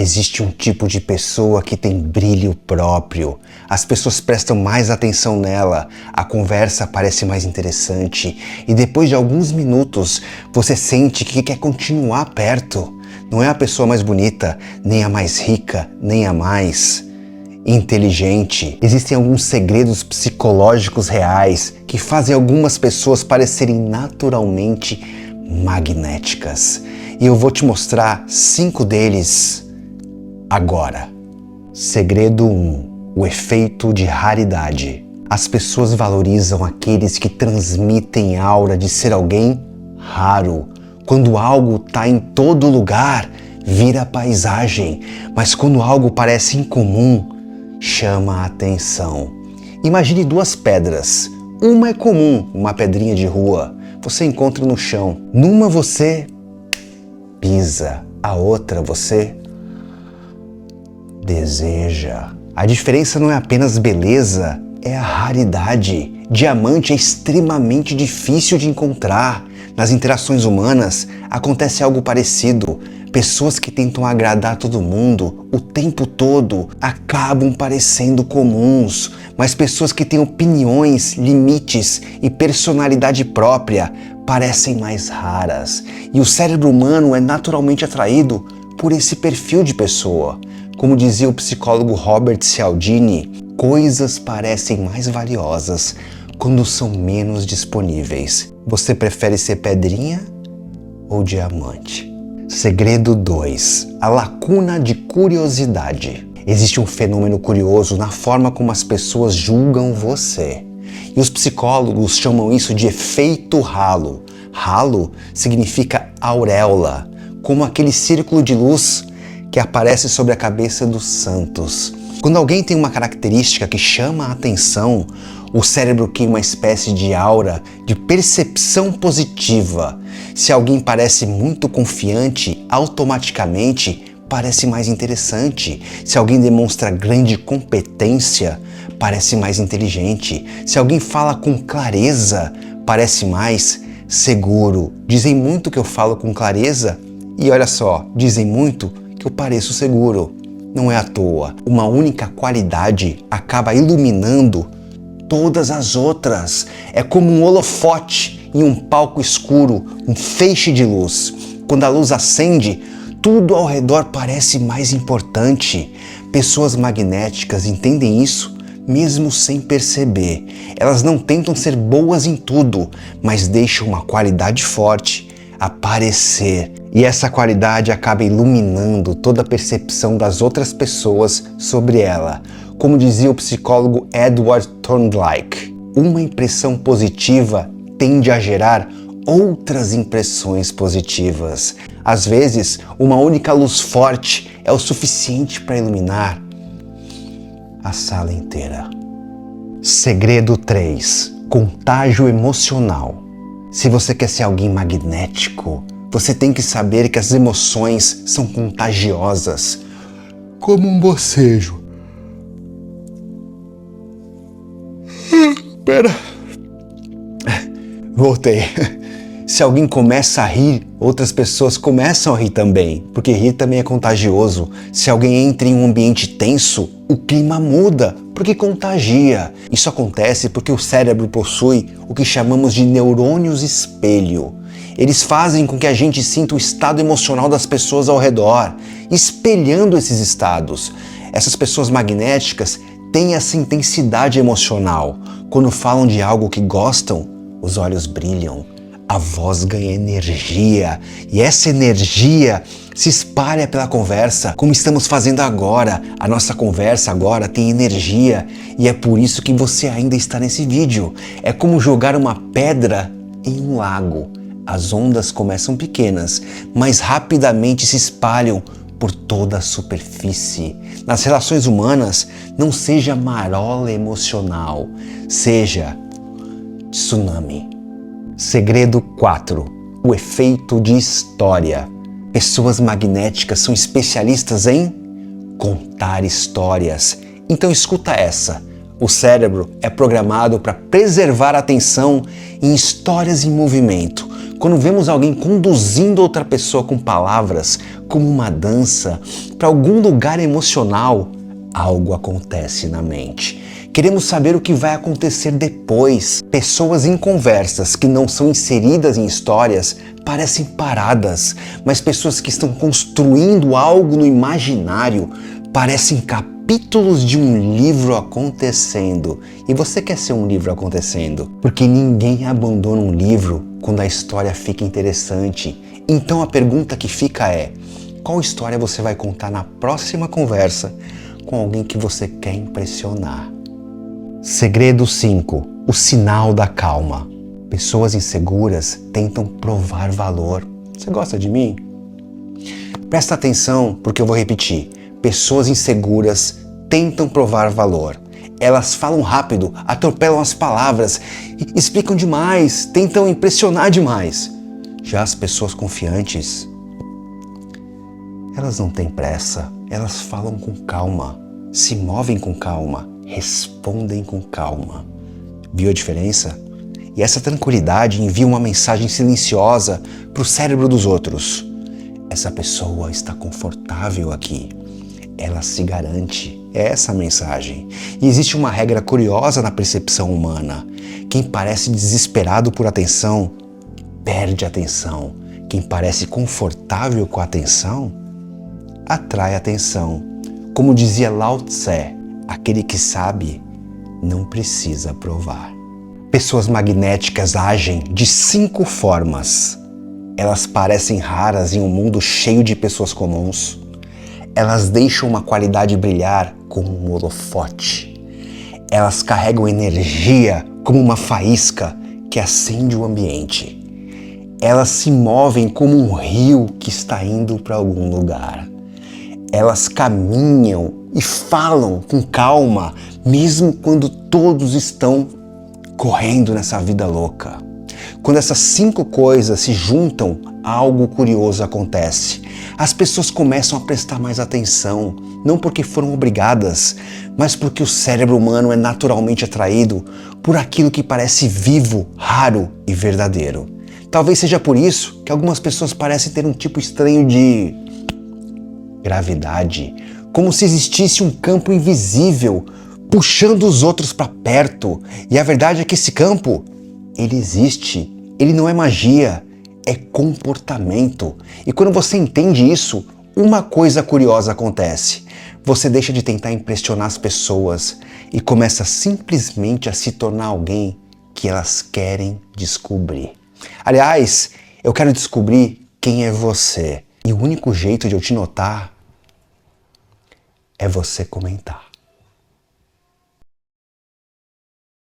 Existe um tipo de pessoa que tem brilho próprio. As pessoas prestam mais atenção nela, a conversa parece mais interessante e depois de alguns minutos você sente que quer continuar perto. Não é a pessoa mais bonita, nem a mais rica, nem a mais inteligente. Existem alguns segredos psicológicos reais que fazem algumas pessoas parecerem naturalmente magnéticas. E eu vou te mostrar 5 deles agora. Segredo 1. O efeito de raridade. As pessoas valorizam aqueles que transmitem aura de ser alguém raro. Quando algo está em todo lugar, vira paisagem. Mas quando algo parece incomum, chama a atenção. Imagine 2 pedras. Uma é comum, uma pedrinha de rua. Você encontra no chão. Numa você pisa, a outra você deseja. A diferença não é apenas beleza, é a raridade. Diamante é extremamente difícil de encontrar. Nas interações humanas acontece algo parecido. Pessoas que tentam agradar todo mundo o tempo todo acabam parecendo comuns, mas pessoas que têm opiniões, limites e personalidade própria parecem mais raras. E o cérebro humano é naturalmente atraído por esse perfil de pessoa. Como dizia o psicólogo Robert Cialdini, coisas parecem mais valiosas quando são menos disponíveis. Você prefere ser pedrinha ou diamante? Segredo 2. A lacuna de curiosidade. Existe um fenômeno curioso na forma como as pessoas julgam você. E os psicólogos chamam isso de efeito halo. Halo significa auréola, como aquele círculo de luz que aparece sobre a cabeça dos santos. Quando alguém tem uma característica que chama a atenção, o cérebro cria uma espécie de aura de percepção positiva. Se alguém parece muito confiante, automaticamente parece mais interessante. Se alguém demonstra grande competência, parece mais inteligente. Se alguém fala com clareza, parece mais seguro. Dizem muito que eu falo com clareza e olha só, dizem muito que eu pareço seguro. Não é à toa. Uma única qualidade acaba iluminando todas as outras. É como um holofote em um palco escuro, um feixe de luz. Quando a luz acende, tudo ao redor parece mais importante. Pessoas magnéticas entendem isso mesmo sem perceber. Elas não tentam ser boas em tudo, mas deixam uma qualidade forte aparecer. E essa qualidade acaba iluminando toda a percepção das outras pessoas sobre ela. Como dizia o psicólogo Edward Thorndike, uma impressão positiva tende a gerar outras impressões positivas. Às vezes, uma única luz forte é o suficiente para iluminar a sala inteira. Segredo 3. Contágio emocional. Se você quer ser alguém magnético, você tem que saber que as emoções são contagiosas, como um bocejo. Pera. Voltei. Se alguém começa a rir, outras pessoas começam a rir também, porque rir também é contagioso. Se alguém entra em um ambiente tenso, o clima muda, porque contagia. Isso acontece porque o cérebro possui o que chamamos de neurônios espelho. Eles fazem com que a gente sinta o estado emocional das pessoas ao redor, espelhando esses estados. Essas pessoas magnéticas têm essa intensidade emocional. Quando falam de algo que gostam, os olhos brilham, a voz ganha energia e essa energia se espalha pela conversa, como estamos fazendo agora. A nossa conversa agora tem energia e é por isso que você ainda está nesse vídeo. É como jogar uma pedra em um lago. As ondas começam pequenas, mas rapidamente se espalham por toda a superfície. Nas relações humanas, não seja marola emocional, seja tsunami. Segredo 4. O efeito de história. Pessoas magnéticas são especialistas em contar histórias. Então escuta essa. O cérebro é programado para preservar a atenção em histórias em movimento. Quando vemos alguém conduzindo outra pessoa com palavras, como uma dança, para algum lugar emocional, algo acontece na mente. Queremos saber o que vai acontecer depois. Pessoas em conversas que não são inseridas em histórias parecem paradas, mas pessoas que estão construindo algo no imaginário parecem capítulos de um livro acontecendo. E você quer ser um livro acontecendo? Porque ninguém abandona um livro quando a história fica interessante. Então a pergunta que fica é: qual história você vai contar na próxima conversa com alguém que você quer impressionar? Segredo 5. O sinal da calma. Pessoas inseguras tentam provar valor. Você gosta de mim? Presta atenção porque eu vou repetir. Pessoas inseguras tentam provar valor. Elas falam rápido, atropelam as palavras, explicam demais, tentam impressionar demais. Já as pessoas confiantes, elas não têm pressa, elas falam com calma, se movem com calma, respondem com calma. Viu a diferença? E essa tranquilidade envia uma mensagem silenciosa para o cérebro dos outros. Essa pessoa está confortável aqui. Ela se garante. É essa a mensagem. E existe uma regra curiosa na percepção humana. Quem parece desesperado por atenção, perde atenção. Quem parece confortável com a atenção, atrai atenção. Como dizia Lao Tse, aquele que sabe não precisa provar. Pessoas magnéticas agem de 5 formas. Elas parecem raras em um mundo cheio de pessoas comuns. Elas deixam uma qualidade brilhar como um holofote. Elas carregam energia como uma faísca que acende o ambiente. Elas se movem como um rio que está indo para algum lugar. Elas caminham e falam com calma, mesmo quando todos estão correndo nessa vida louca. Quando essas 5 coisas se juntam, algo curioso acontece. As pessoas começam a prestar mais atenção, não porque foram obrigadas, mas porque o cérebro humano é naturalmente atraído por aquilo que parece vivo, raro e verdadeiro. Talvez seja por isso que algumas pessoas parecem ter um tipo estranho de gravidade, como se existisse um campo invisível puxando os outros para perto. E a verdade é que esse campo, ele existe, ele não é magia, é comportamento. E quando você entende isso, uma coisa curiosa acontece. Você deixa de tentar impressionar as pessoas e começa simplesmente a se tornar alguém que elas querem descobrir. Aliás, eu quero descobrir quem é você. E o único jeito de eu te notar é você comentar.